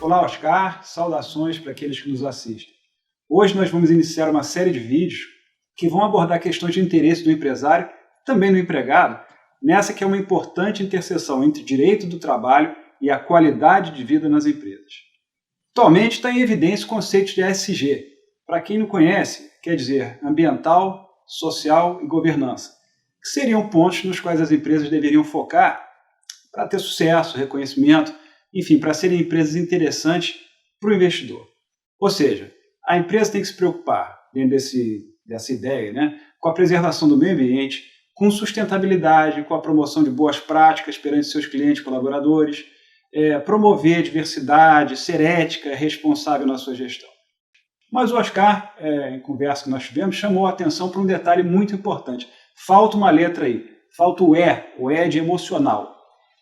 Olá, Oscar. Saudações para aqueles que nos assistem. Hoje nós vamos iniciar uma série de vídeos que vão abordar questões de interesse do empresário, também do empregado, nessa que é uma importante interseção entre direito do trabalho e a qualidade de vida nas empresas. Atualmente está em evidência o conceito de ESG. Para quem não conhece, quer dizer ambiental, social e governança, que seriam pontos nos quais as empresas deveriam focar para ter sucesso, reconhecimento, enfim, para serem empresas interessantes para o investidor. Ou seja, a empresa tem que se preocupar, dentro dessa ideia, né, com a preservação do meio ambiente, com sustentabilidade, com a promoção de boas práticas perante seus clientes e colaboradores, promover a diversidade, ser ética, responsável na sua gestão. Mas o Oscar, em conversa que nós tivemos, chamou a atenção para um detalhe muito importante. Falta uma letra aí, falta o E de emocional.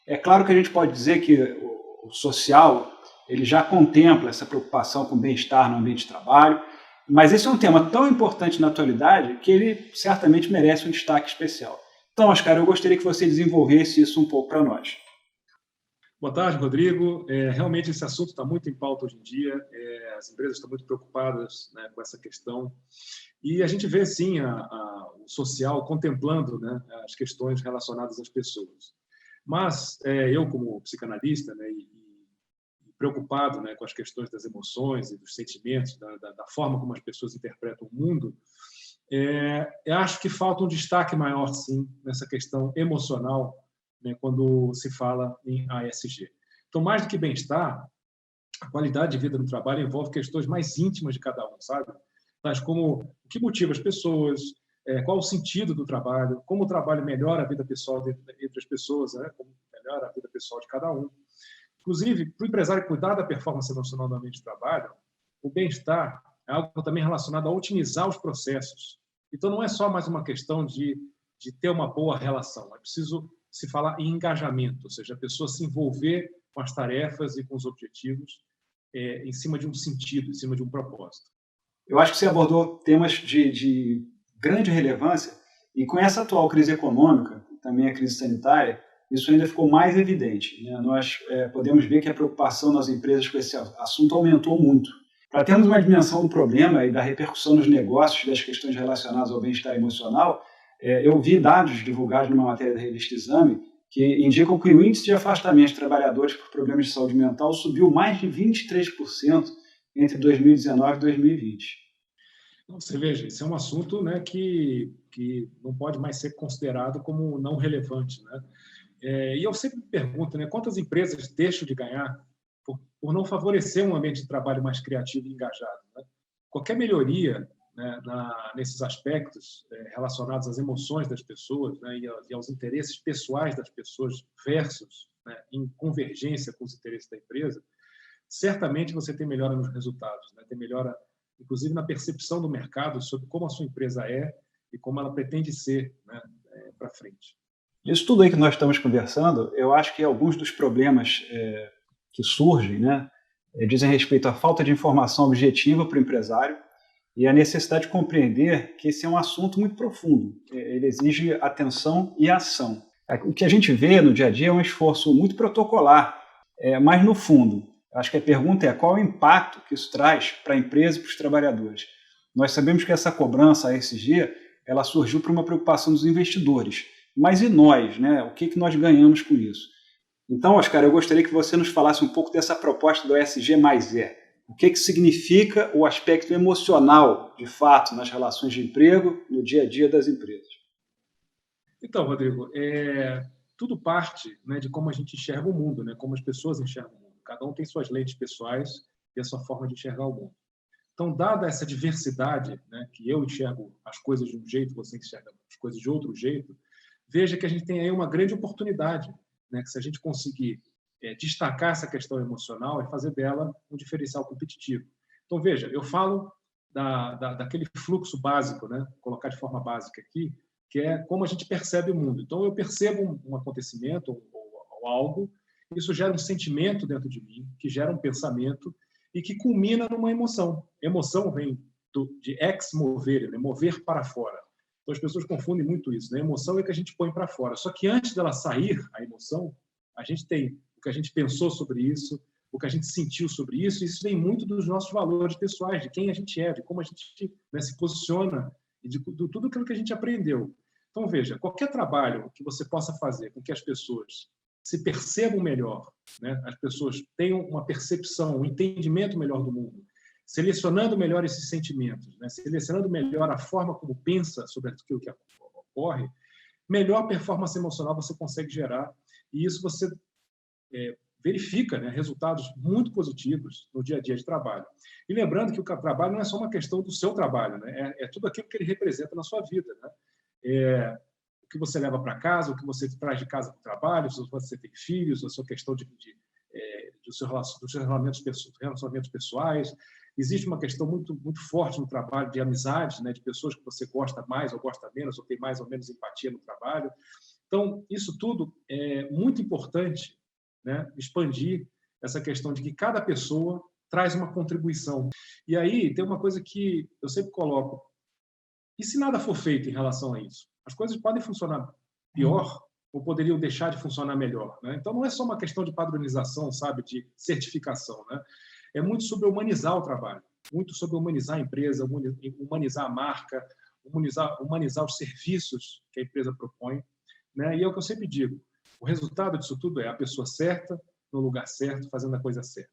É claro que a gente pode dizer que o social ele já contempla essa preocupação com o bem-estar no ambiente de trabalho, mas esse é um tema tão importante na atualidade que ele certamente merece um destaque especial. Então, Oscar, eu gostaria que você desenvolvesse isso um pouco para nós. Boa tarde, Rodrigo. Realmente esse assunto está muito em pauta hoje em dia, as empresas estão muito preocupadas, né, com essa questão, e a gente vê, sim, o social contemplando, né, as questões relacionadas às pessoas. Mas eu, como psicanalista, né, e preocupado, né, com as questões das emoções e dos sentimentos, da forma como as pessoas interpretam o mundo, eu acho que falta um destaque maior, sim, nessa questão emocional, né, quando se fala em ESG. Então, mais do que bem-estar, a qualidade de vida no trabalho envolve questões mais íntimas de cada um, sabe? Tais como o que motiva as pessoas, qual o sentido do trabalho, como o trabalho melhora a vida pessoal entre as pessoas, né? Como melhora a vida pessoal de cada um. Inclusive, para o empresário cuidar da performance emocional no ambiente de trabalho, o bem-estar é algo também relacionado a otimizar os processos. Então, não é só mais uma questão de ter uma boa relação, é preciso se falar em engajamento, ou seja, a pessoa se envolver com as tarefas e com os objetivos em cima de um sentido, em cima de um propósito. Eu acho que você abordou temas de grande relevância e com essa atual crise econômica, também a crise sanitária, isso ainda ficou mais evidente, né? Nós podemos ver que a preocupação nas empresas com esse assunto aumentou muito. Para termos uma dimensão do problema e da repercussão nos negócios das questões relacionadas ao bem-estar emocional, eu vi dados divulgados numa matéria da revista Exame que indicam que o índice de afastamento de trabalhadores por problemas de saúde mental subiu mais de 23% entre 2019 e 2020. Você veja, esse é um assunto, né, que não pode mais ser considerado como não relevante, né? E eu sempre me pergunto, né, quantas empresas deixam de ganhar por não favorecer um ambiente de trabalho mais criativo e engajado, né? Qualquer melhoria, né, nesses aspectos relacionados às emoções das pessoas, né, e aos interesses pessoais das pessoas versus, né, em convergência com os interesses da empresa, certamente você tem melhora nos resultados, né, tem melhora, inclusive, na percepção do mercado sobre como a sua empresa é e como ela pretende ser, né, para frente. Isso tudo aí que nós estamos conversando, eu acho que alguns dos problemas que surgem, né, dizem respeito à falta de informação objetiva para o empresário e à necessidade de compreender que esse é um assunto muito profundo. Ele exige atenção e ação. O que a gente vê no dia a dia é um esforço muito protocolar, mas no fundo, acho que a pergunta é qual é o impacto que isso traz para a empresa e para os trabalhadores. Nós sabemos que essa cobrança ESG, ela surgiu por uma preocupação dos investidores. Mas e nós, né? O que nós ganhamos com isso? Então, Oscar, eu gostaria que você nos falasse um pouco dessa proposta do ESG mais E. O que significa o aspecto emocional, de fato, nas relações de emprego, no dia a dia das empresas? Então, Rodrigo, tudo parte, né, de como a gente enxerga o mundo, né? Como as pessoas enxergam o mundo. Cada um tem suas lentes pessoais e a sua forma de enxergar o mundo. Então, dada essa diversidade, né, que eu enxergo as coisas de um jeito, você enxerga as coisas de outro jeito, veja que a gente tem aí uma grande oportunidade, né, que se a gente conseguir destacar essa questão emocional e fazer dela um diferencial competitivo. Então, veja, eu falo daquele fluxo básico, né, colocar de forma básica aqui, que é como a gente percebe o mundo. Então, eu percebo um acontecimento ou algo, isso gera um sentimento dentro de mim, que gera um pensamento e que culmina numa emoção. Emoção vem de ex movere, né, mover para fora. Então, as pessoas confundem muito isso, né? A emoção é que a gente põe para fora. Só que antes dela sair, a emoção, a gente tem o que a gente pensou sobre isso, o que a gente sentiu sobre isso. Isso vem muito dos nossos valores pessoais, de quem a gente é, de como a gente, né, se posiciona e de tudo aquilo que a gente aprendeu. Então, veja, qualquer trabalho que você possa fazer com que as pessoas se percebam melhor, né, as pessoas tenham uma percepção, um entendimento melhor do mundo, selecionando melhor esses sentimentos, né, selecionando melhor a forma como pensa sobre aquilo que ocorre, melhor performance emocional você consegue gerar. E isso você verifica, né, resultados muito positivos no dia a dia de trabalho. E lembrando que o trabalho não é só uma questão do seu trabalho, né, é tudo aquilo que ele representa na sua vida, né? O que você leva para casa, o que você traz de casa para o trabalho, se você tem filhos, a sua questão dos seus relacionamentos pessoais. Existe uma questão muito, muito forte no trabalho de amizades, né, de pessoas que você gosta mais ou gosta menos, ou tem mais ou menos empatia no trabalho. Então, isso tudo é muito importante, né, expandir essa questão de que cada pessoa traz uma contribuição. E aí tem uma coisa que eu sempre coloco: e se nada for feito em relação a isso? As coisas podem funcionar pior ou poderiam deixar de funcionar melhor, né? Então, não é só uma questão de padronização, sabe, de certificação, né? É muito sobre humanizar o trabalho, muito sobre humanizar a empresa, humanizar a marca, humanizar os serviços que a empresa propõe, né? E é o que eu sempre digo: o resultado disso tudo é a pessoa certa, no lugar certo, fazendo a coisa certa.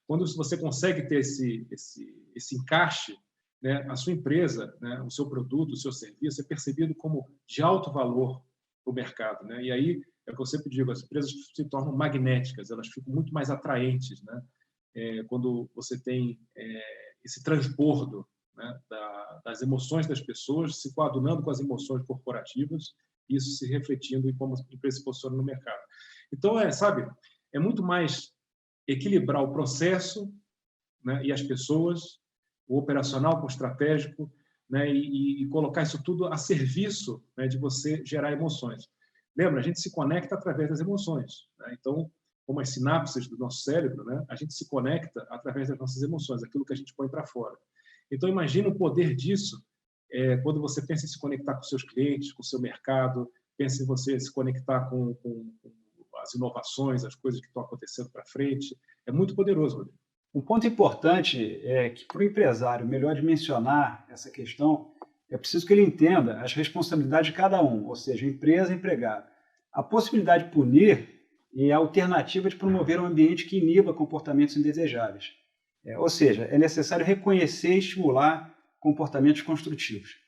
Quando você consegue ter esse encaixe, né, a sua empresa, né, o seu produto, o seu serviço é percebido como de alto valor para o mercado, né? E aí é o que eu sempre digo: as empresas se tornam magnéticas, elas ficam muito mais atraentes, né? Quando você tem esse transbordo, né, das emoções das pessoas se coadunando com as emoções corporativas, isso se refletindo em como a empresa se posiciona no mercado. Então, sabe, é muito mais equilibrar o processo, né, e as pessoas, o operacional com o estratégico, né, e colocar isso tudo a serviço, né, de você gerar emoções. Lembra, a gente se conecta através das emoções, né? Então, como as sinapses do nosso cérebro, né, a gente se conecta através das nossas emoções, aquilo que a gente põe para fora. Então, imagina o poder disso quando você pensa em se conectar com seus clientes, com o seu mercado, pensa em você se conectar com as inovações, as coisas que estão acontecendo para frente. É muito poderoso, Rodrigo. Um ponto importante é que, para o empresário melhor dimensionar essa questão, é preciso que ele entenda as responsabilidades de cada um, ou seja, empresa e empregado. A possibilidade de punir e a alternativa de promover um ambiente que iniba comportamentos indesejáveis. Ou seja, é necessário reconhecer e estimular comportamentos construtivos.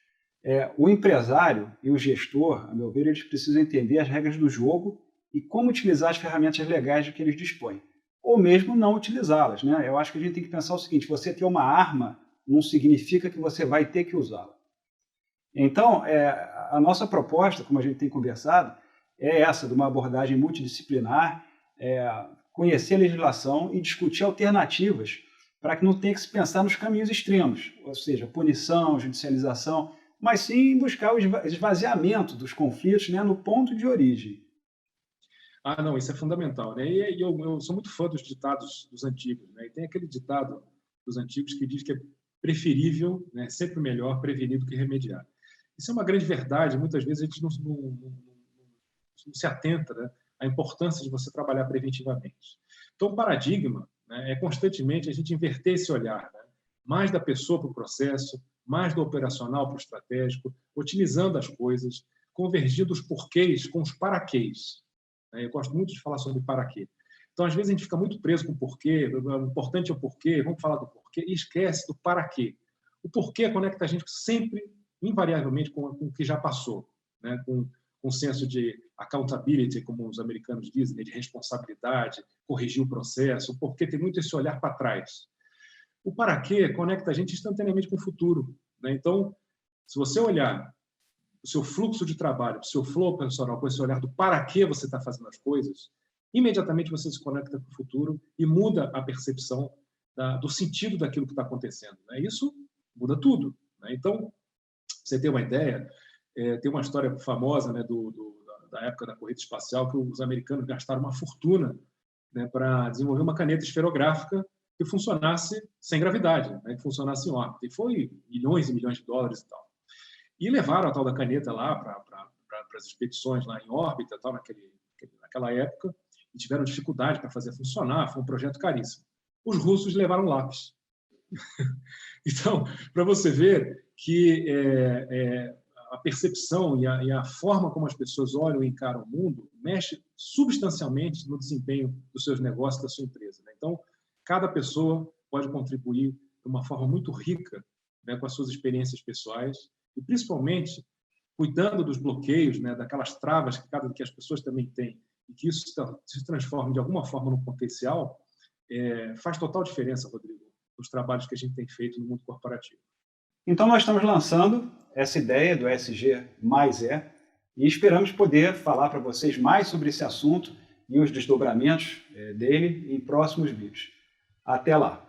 O empresário e o gestor, a meu ver, eles precisam entender as regras do jogo e como utilizar as ferramentas legais de que eles dispõem, ou mesmo não utilizá-las, né? Eu acho que a gente tem que pensar o seguinte: você ter uma arma não significa que você vai ter que usá-la. Então, a nossa proposta, como a gente tem conversado, é essa, de uma abordagem multidisciplinar, conhecer a legislação e discutir alternativas para que não tenha que se pensar nos caminhos extremos, ou seja, punição, judicialização, mas sim buscar o esvaziamento dos conflitos, né, no ponto de origem. Ah, não, isso é fundamental, né? E eu sou muito fã dos ditados dos antigos, né? E tem aquele ditado dos antigos que diz que é preferível, né, sempre melhor prevenir do que remediar. Isso é uma grande verdade. Muitas vezes a gente não se atenta, né, à importância de você trabalhar preventivamente. Então, o paradigma, né, é constantemente a gente inverter esse olhar, né? Mais da pessoa para o processo, mais do operacional para o estratégico, otimizando as coisas, convergindo os porquês com os paraquês. Eu gosto muito de falar sobre para quê. Então, às vezes, a gente fica muito preso com o porquê, o importante é o porquê, vamos falar do porquê, e esquece do para quê. O porquê conecta a gente sempre, invariavelmente, com o que já passou, né? Com um senso de accountability, como os americanos dizem, de responsabilidade, corrigir o processo. O porquê tem muito esse olhar para trás. O para quê conecta a gente instantaneamente com o futuro, né? Então, se você olhar o seu fluxo de trabalho, o seu flow profissional, com esse olhar do para que você está fazendo as coisas, imediatamente você se conecta com o futuro e muda a percepção do sentido daquilo que está acontecendo, né? Isso muda tudo, né? Então, você tem uma ideia, tem uma história famosa, né, da época da corrida espacial, que os americanos gastaram uma fortuna, né, para desenvolver uma caneta esferográfica que funcionasse sem gravidade, né, que funcionasse em órbita. E foi milhões e milhões de dólares e tal. E levaram a tal da caneta lá para as expedições lá em órbita, tal, naquela época, e tiveram dificuldade para fazer funcionar, foi um projeto caríssimo. Os russos levaram lápis. Então, para você ver que a percepção e a forma como as pessoas olham e encaram o mundo mexe substancialmente no desempenho dos seus negócios, da sua empresa, né? Então, cada pessoa pode contribuir de uma forma muito rica, né, com as suas experiências pessoais e, principalmente, cuidando dos bloqueios, né, daquelas travas que as pessoas também têm, e que isso se transforme de alguma forma num potencial, faz total diferença, Rodrigo, nos trabalhos que a gente tem feito no mundo corporativo. Então, nós estamos lançando essa ideia do ESG mais e esperamos poder falar para vocês mais sobre esse assunto e os desdobramentos dele em próximos vídeos. Até lá!